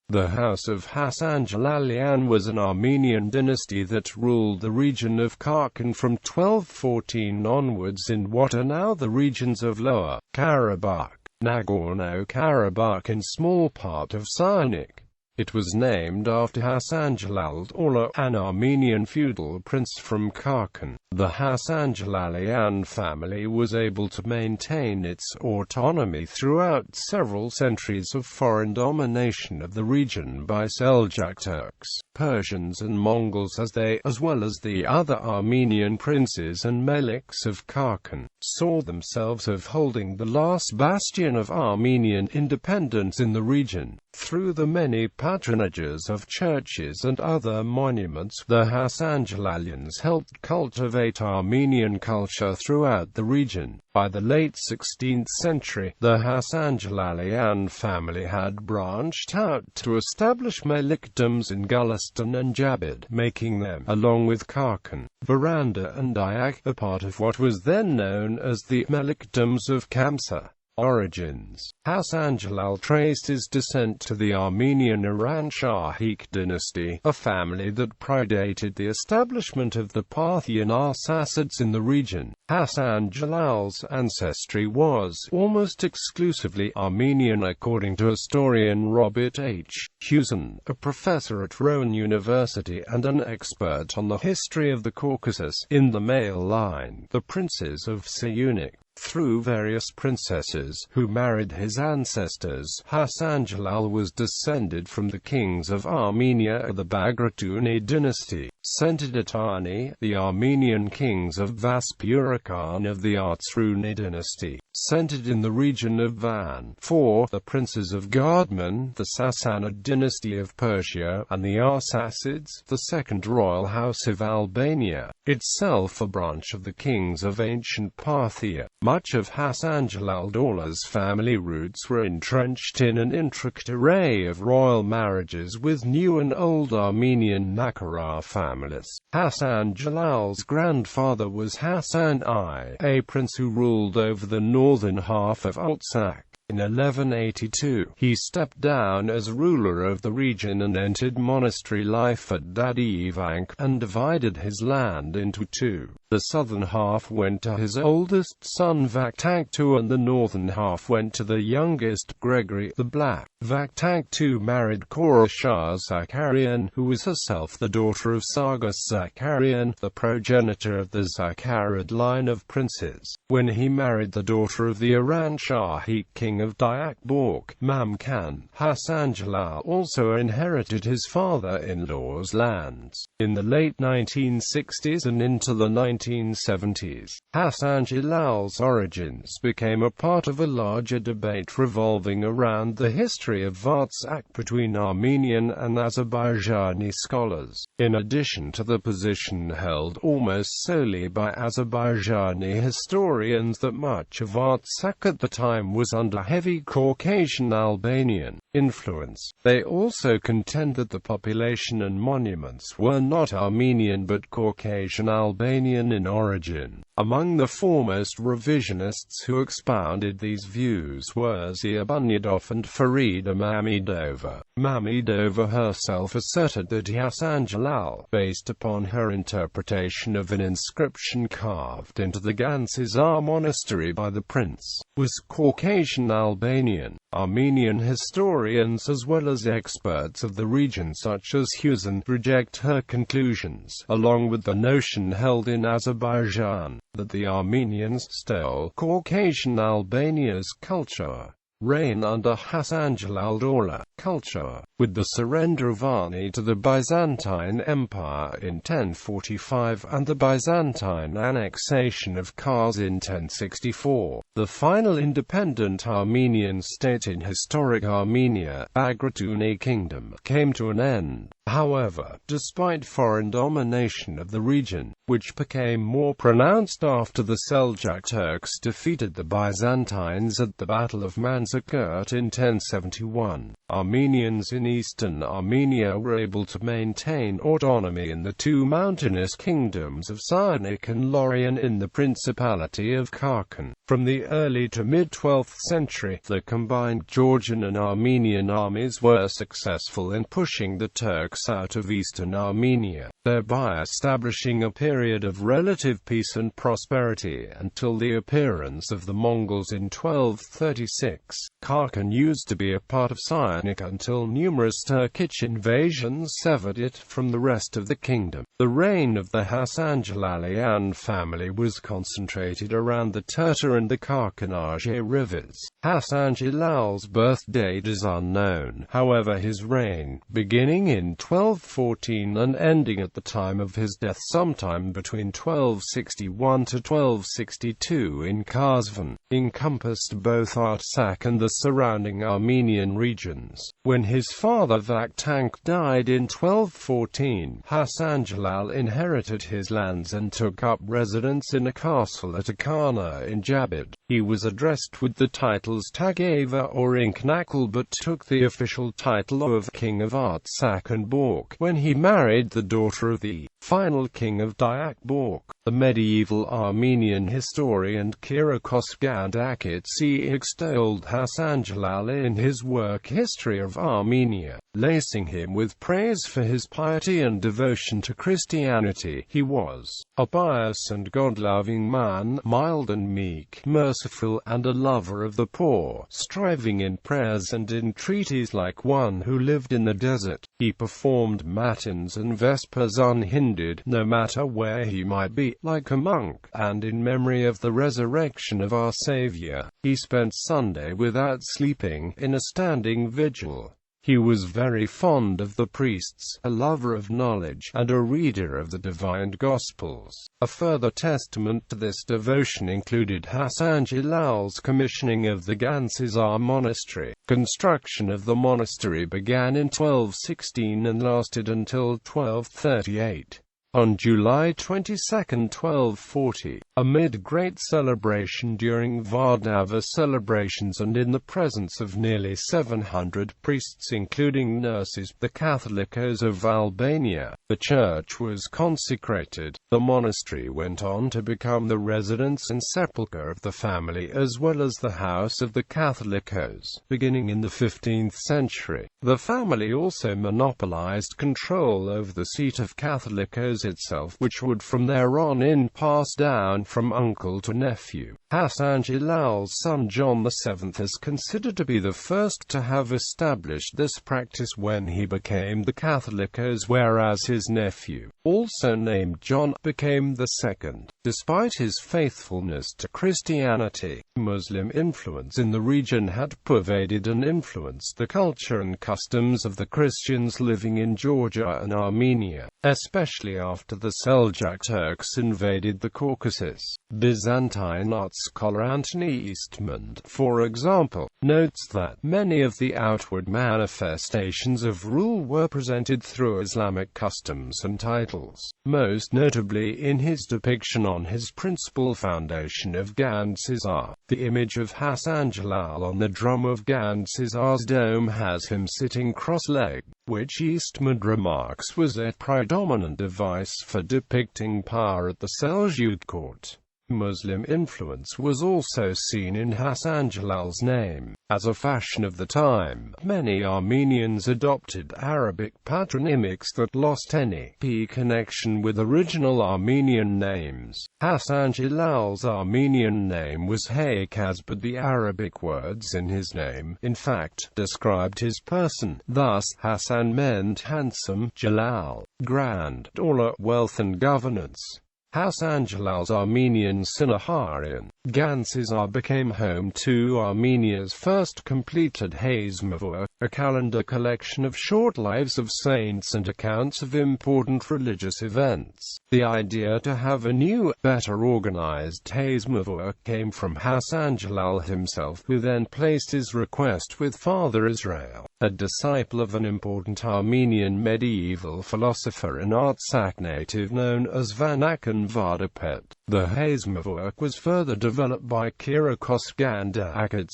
The House of Hasan-Jalalyan was an Armenian dynasty that ruled the region of Khachen from 1214 onwards in what are now the regions of Lower Karabakh, Nagorno-Karabakh and small part of Syunik. It was named after Hasan-Jalal Dawla, an Armenian feudal prince from Khachen. The Hasan-Jalalyan family was able to maintain its autonomy throughout several centuries of foreign domination of the region by Seljuk Turks, Persians and Mongols as well as the other Armenian princes and meliks of Khachen, saw themselves as holding the last bastion of Armenian independence in the region. Through the many patronages of churches and other monuments, the Hasan-Jalalyans helped cultivate Armenian culture throughout the region. By the late 16th century, the Hasan-Jalalyan family had branched out to establish melikdoms in Gulistan and Jabid, making them, along with Khachen, Varanda and Dayak, a part of what was then known as the melikdoms of Kamsa. Origins. Hasan-Jalal traced his descent to the Armenian Iran-Shahiq dynasty, a family that predated the establishment of the Parthian Arsacids in the region. Hasan-Jalal's ancestry was almost exclusively Armenian according to historian Robert H. Hewson, a professor at Rowan University and an expert on the history of the Caucasus. In the male line, the princes of Syunik.Through various princesses, who married his ancestors. Hasan-Jalal was descended from the kings of Armenia of the Bagratuni dynasty, Sentid-Atani, the Armenian kings of Vaspurakan of the Artsruni dynasty, centered in the region of Van, 4, the princes of Gardman, the Sassanid dynasty of Persia, and the Arsacids, the second royal house of Albania, itself a branch of the kings of ancient Parthia. Much of Hasan-Jalal Dawla's family roots were entrenched in an intricate array of royal marriages with new and old Armenian Nakara families. Hasan-Jalal's grandfather was Hasan-I, a prince who ruled over the northern half of Artsakh. In 1182, he stepped down as ruler of the region and entered monastery life at Dadivank, and divided his land into two. The southern half went to his oldest son Vakhtang II and the northern half went to the youngest, Gregory the Black. Vakhtang II married Kora Shah Zakarian, who was herself the daughter of Sagas Zakarian, the progenitor of the Zakarid line of princes. When he married the daughter of the Iran-Shahiq king of Dayak Bork, Mamkan, Hasan-Jalal also inherited his father-in-law's lands. In the late 1960s and into the 1970s, Hasan-Jalal's origins became a part of a larger debate revolving around the history of Artsakh between Armenian and Azerbaijani scholars. In addition to the position held almost solely by Azerbaijani historians that much of Artsakh at the time was under heavy Caucasian Albanian influence, they also contend that the population and monuments were not Armenian but Caucasian Albanian in origin. Among the foremost revisionists who expounded these views were Zia Bunyadov and Farida Mamedova. Mamedova herself asserted that Hasan-Jalal, based upon her interpretation of an inscription carved into the Gansizar monastery by the prince, was Caucasian Albanian. Armenian historians as well as experts of the region such as Hewson reject her conclusions, along with the notion held in Azerbaijan that the Armenians stole Caucasian Albania's culture. Reign under Hasan-Jalal Dawla. Culture. With the surrender of Ani to the Byzantine Empire in 1045 and the Byzantine annexation of Kars in 1064, the final independent Armenian state in historic Armenia, Bagratuni Kingdom, came to an end. However, despite foreign domination of the region, which became more pronounced after the Seljuk Turks defeated the Byzantines at the Battle of Manzikert in 1071, Armenians in eastern Armenia were able to maintain autonomy in the two mountainous kingdoms of Syunik and Loryan in the Principality of Khachen. From the early to mid-12th century, the combined Georgian and Armenian armies were successful in pushing the Turks out of eastern Armenia, thereby establishing a period of relative peace and prosperity until the appearance of the Mongols in 1236. Khachen used to be a part of Syunik until numerous Turkish invasions severed it from the rest of the kingdom. The reign of the Hasan-Jalalian family was concentrated around the Terta and the Khachen rivers. Hasan-Jalal's birth date is unknown. However, his reign, beginning in 1214 and ending at the time of his death sometime between 1261 to 1262 in Kazvan, encompassed both Artsakh and the surrounding Armenian regions. When his father Vaktank died in 1214, Hasan-Jalal inherited his lands and took up residence in a castle at Akana in Jabid. He was addressed with the titles Tagava or Inknakal but took the official title of King of Artsakh and Bork when he married the daughter of the final king of Dayak Bork. The medieval Armenian historian Kyrikos-Gandakit extolled Hasan-Jalal in his work History of Armenia, lacing him with praise for his piety and devotion to Christianity. He was a pious and God-loving man, mild and meek, merciful, and a lover of the poor, striving in prayers and entreaties like one who lived in the desert. He performed matins and vespers unhindered, no matter where he might be, like a monk, and in memory of the resurrection of our Savior, he spent Sunday without sleeping, in a standing vigil. He was very fond of the priests, a lover of knowledge, and a reader of the divine Gospels. A further testament to this devotion included Hasan-Jalal's commissioning of the Gansizar monastery. Construction of the monastery began in 1216 and lasted until 1238. On July 22, 1240, amid great celebration during Vardava celebrations and in the presence of nearly 700 priests including nurses, the Catholicos of Albania, the church was consecrated. The monastery went on to become the residence and sepulchre of the family as well as the house of the Catholicos. Beginning in the 15th century, the family also monopolized control over the seat of Catholicos itself, which would from there on in pass down from uncle to nephew. Hasan-Jalal's son John VII is considered to be the first to have established this practice when he became the Catholicos, whereas his nephew, also named John, became the second. Despite his faithfulness to Christianity, Muslim influence in the region had pervaded and influenced the culture and customs of the Christians living in Georgia and Armenia, especially after the Seljuk Turks invaded the Caucasus. Byzantine art scholar Anthony Eastman, for example, notes that many of the outward manifestations of rule were presented through Islamic customs and titles, most notably in his depiction on his principal foundation of Gansizar. The image of Hasan-Jalal on the drum of Gansizar's dome has him sitting cross-legged, which Eastman remarks was a predominant device for depicting power at the Seljuk court. Muslim influence was also seen in Hasan-Jalal's name. As a fashion of the time, many Armenians adopted Arabic patronymics that lost any connection with original Armenian names. Hasan-Jalal's Armenian name was Haykaz, but the Arabic words in his name, in fact, described his person. Thus, Hasan meant handsome, Jalal, grand, Dawla, wealth and governance. Hasan-Jalal's Armenian Sinaharian, Gansizar became home to Armenia's first completed Hazmavur, a calendar collection of short lives of saints and accounts of important religious events. The idea to have a new, better organized Hazmavur came from Hasan-Jalal himself, who then placed his request with Father Israel, a disciple of an important Armenian medieval philosopher and Artsakh native known as Vanakan Vardapet. The Hazmavur was further developed by Kyrikos-Gandakit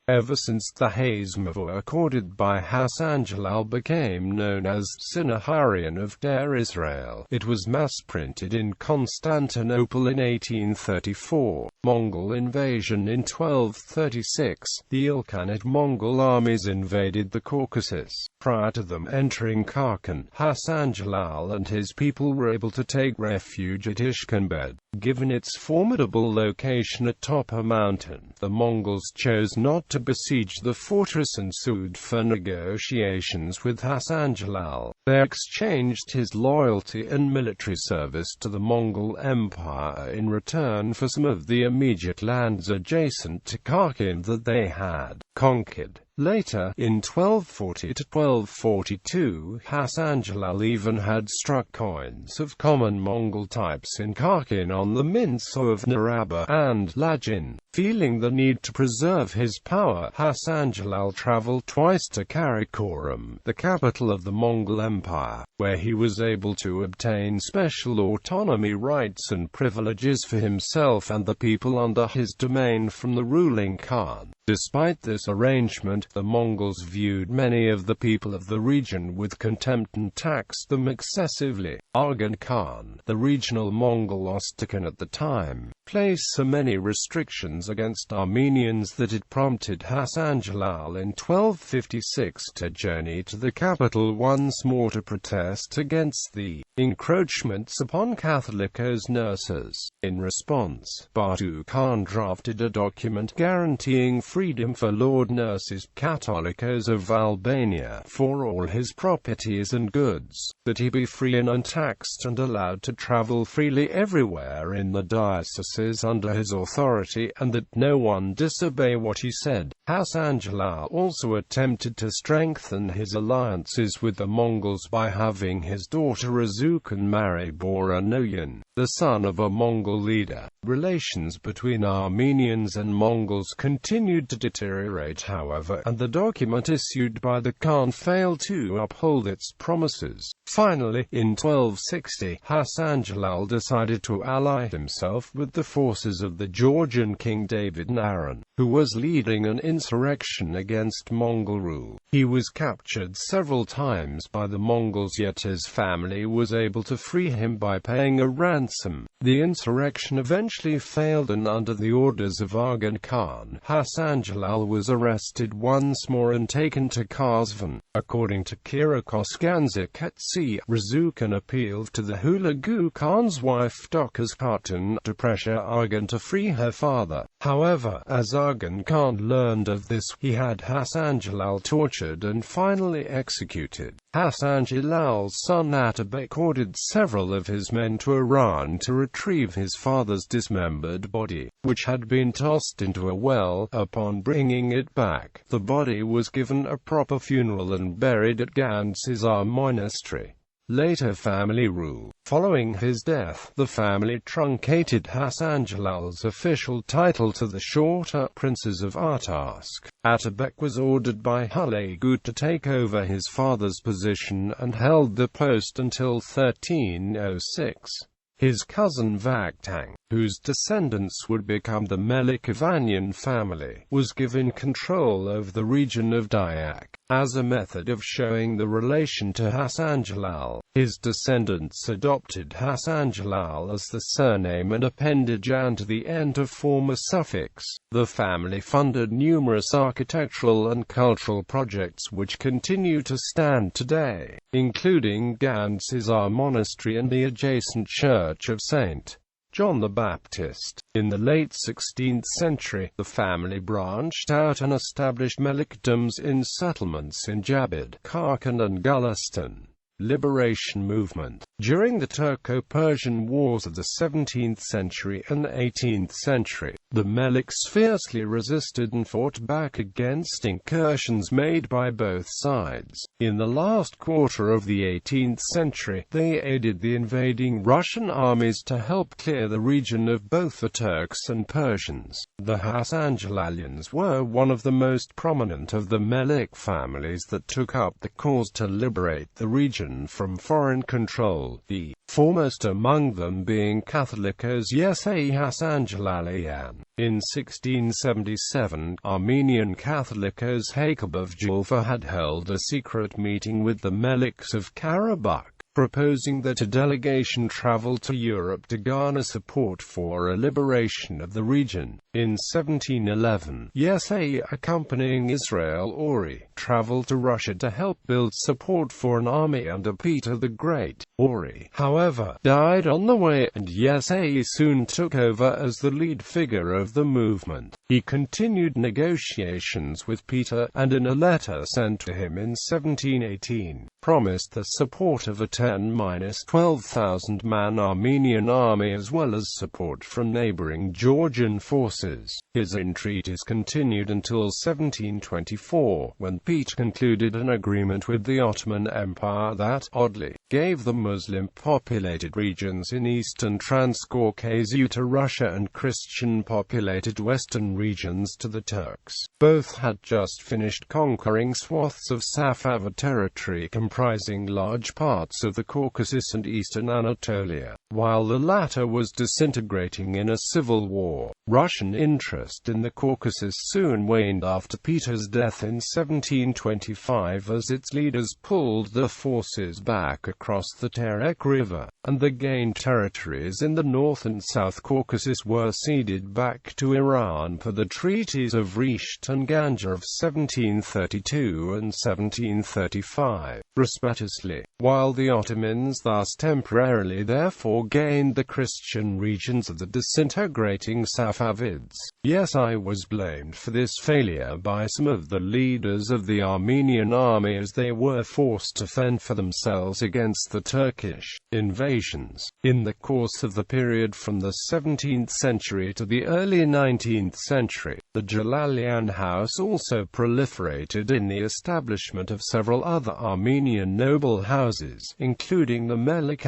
Ever since the Hazmov accorded by Hasan-Jalal became known as Sinaharian of Der Israel, it was mass-printed in Constantinople in 1834. Mongol invasion in 1236. The Ilkhanate Mongol armies invaded the Caucasus. Prior to them entering Khachen, Hasan-Jalal and his people were able to take refuge at Ishkhanbed. Given its formidable location atop a mountain, the Mongols chose not to besiege the fortress and sued for negotiations with Hasan-Jalal. They exchanged his loyalty and military service to the Mongol Empire in return for some of the immediate lands adjacent to Khachen that they had conquered. Later, in 1240 to 1242, Hasan-Jalal even had struck coins of common Mongol types in Khachen on the mints of Naraba and Lajin. Feeling the need to preserve his power, Hasan-Jalal traveled twice to Karakorum, the capital of the Mongol Empire, where he was able to obtain special autonomy rights and privileges for himself and the people under his domain from the ruling Khan. Despite this arrangement, the Mongols viewed many of the people of the region with contempt and taxed them excessively. Arghun Khan, the regional Mongol Ostokan at the time, placed so many restrictions against Armenians that it prompted Hasan-Jalal in 1256 to journey to the capital once more to protest against the encroachments upon Catholicos nurses. In response, Batu Khan drafted a document guaranteeing freedom for Lord Nurses Catholicos of Albania for all his properties and goods, that he be free and untaxed and allowed to travel freely everywhere in the dioceses under his authority, and that no one disobey what he said. Hasan-Jalal also attempted to strengthen his alliances with the Mongols by having his daughter Azukan marry Bora Noyan, the son of a Mongol leader. Relations between Armenians and Mongols continued to deteriorate, however, and the document issued by the Khan failed to uphold its promises. Finally, in 1260, Hasan-Jalal decided to ally himself with the forces of the Georgian king David Naran, who was leading an insurrection against Mongol rule. He was captured several times by the Mongols, yet his family was able to free him by paying a ransom. The insurrection eventually failed, and under the orders of Arghun Khan, Hasan-Jalal was arrested once more and taken to Kazvan. According to Kyrikos-Ganzik-Etsi, Razukan appealed to the Hulagu Khan's wife Dokuz Khatun to pressure Arghun to free her father. However, as Arghun Khan learned of this, he had Hasan-Jalal tortured and finally executed. Hasan-Jalal's son Atabek ordered several of his men to Iran to retrieve his father's dismembered body, which had been tossed into a well. Upon bringing it back, the body was given a proper funeral and buried at Gandzizar Monastery. Later family rule. Following his death, the family truncated Hasan-Jalal's official title to the shorter Princes of Artashk. Atabek was ordered by Hulagu to take over his father's position and held the post until 1306. His cousin Vakhtang, whose descendants would become the Melik Ivanyan family, was given control over the region of Dayak. As a method of showing the relation to Hasan-Jalal, his descendants adopted Hasan-Jalal as the surname and appended Jan to the end to form a suffix. The family funded numerous architectural and cultural projects which continue to stand today, including Gandzizar Monastery and the adjacent Church of St. John the Baptist. In the late 16th century, the family branched out and established melikdoms in settlements in Jabid, Khachen and Gulistan. Liberation movement. During the Turco-Persian Wars of the 17th century and 18th century, the Meliks fiercely resisted and fought back against incursions made by both sides. In the last quarter of the 18th century, they aided the invading Russian armies to help clear the region of both the Turks and Persians. The Hasan-Jalalyans were one of the most prominent of the Melik families that took up the cause to liberate the region. liberation from foreign control, the foremost among them being Catholicos Hasan-Jalalyan. In 1677, Armenian Catholicos Haik Ափրիկյան had held a secret meeting with the meliks of Karabakh, proposing that a delegation travel to Europe to garner support for a liberation of the region. In 1711, Yesay, accompanying Israel Ori, traveled to Russia to help build support for an army under Peter the Great. Ori, however, died on the way, and Yesay soon took over as the lead figure of the movement. He continued negotiations with Peter, and in a letter sent to him in 1718, promised the support of a 10–12,000-man Armenian army as well as support from neighboring Georgian forces. His entreaties continued until 1724, when Peter concluded an agreement with the Ottoman Empire that, oddly, gave the Muslim-populated regions in eastern Transcaucasia to Russia and Christian-populated western regions to the Turks. Both had just finished conquering swaths of Safavid territory comprising large parts of the Caucasus and eastern Anatolia, while the latter was disintegrating in a civil war. Russian interest in the Caucasus soon waned after Peter's death in 1725 as its leaders pulled their forces back across the Terek River, and the gained territories in the North and South Caucasus were ceded back to Iran per the treaties of Resht and Ganja of 1732 and 1735, respectively, while the Ottomans thus temporarily therefore gained the Christian regions of the disintegrating Safavids. Yesay was blamed for this failure by some of the leaders of the Armenian army as they were forced to fend for themselves against the Turkish invasions. In the course of the period from the 17th century to the early 19th century, the Jalalyan house also proliferated in the establishment of several other Armenian noble houses, including the Melik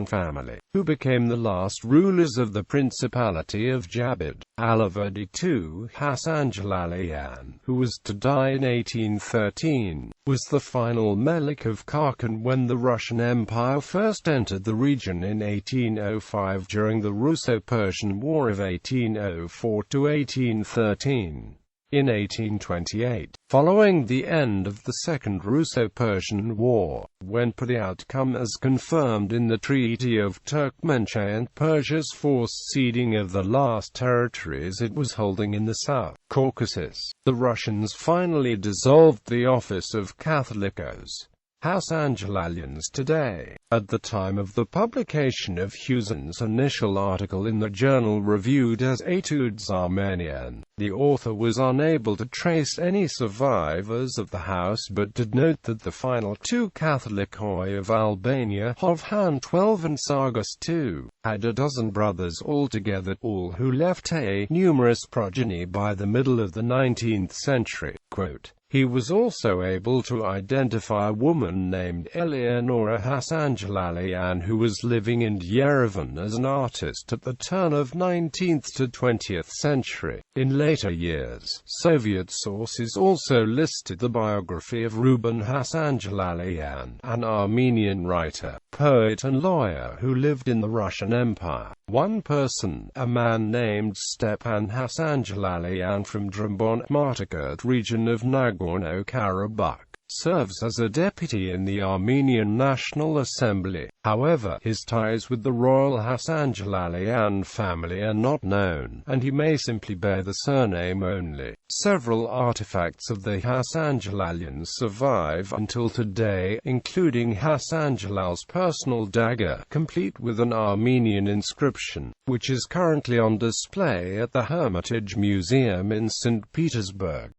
family, who became the last rulers of the Principality of Jabid. Alaverdi II, Hasan-Jalalayan, who was to die in 1813, was the final Melik of Khachen when the Russian Empire first entered the region in 1805 during the Russo-Persian War of 1804–1813. In 1828, following the end of the Second Russo-Persian War, when the outcome as confirmed in the Treaty of Turkmenchay and Persia's forced ceding of the last territories it was holding in the South Caucasus, the Russians finally dissolved the office of Catholicos Hasan-Jalalyans today. At the time of the publication of Hussein's initial article in the journal reviewed as Etudes Armenian, the author was unable to trace any survivors of the house but did note that the final two Catholicoi of Albania, Hovhan XII and Sargus II, had a dozen brothers altogether, all who left a numerous progeny by the middle of the 19th century. Quote, he was also able to identify a woman named Eleonora Hasan-Jalalyan who was living in Yerevan as an artist at the turn of 19th to 20th century. In later years, Soviet sources also listed the biography of Ruben Hasan-Jalalyan, an Armenian writer, poet and lawyer who lived in the Russian Empire. One person, a man named Stepan Hasan-Jalalyan from Drambon-Martigurt region of Nagorno-Karabakh, serves as a deputy in the Armenian National Assembly. However, his ties with the royal Hasan-Jalalyan family are not known, and he may simply bear the surname only. Several artifacts of the Hasan-Jalalyans survive until today, including Hasan-Jalal's personal dagger, complete with an Armenian inscription, which is currently on display at the Hermitage Museum in St. Petersburg.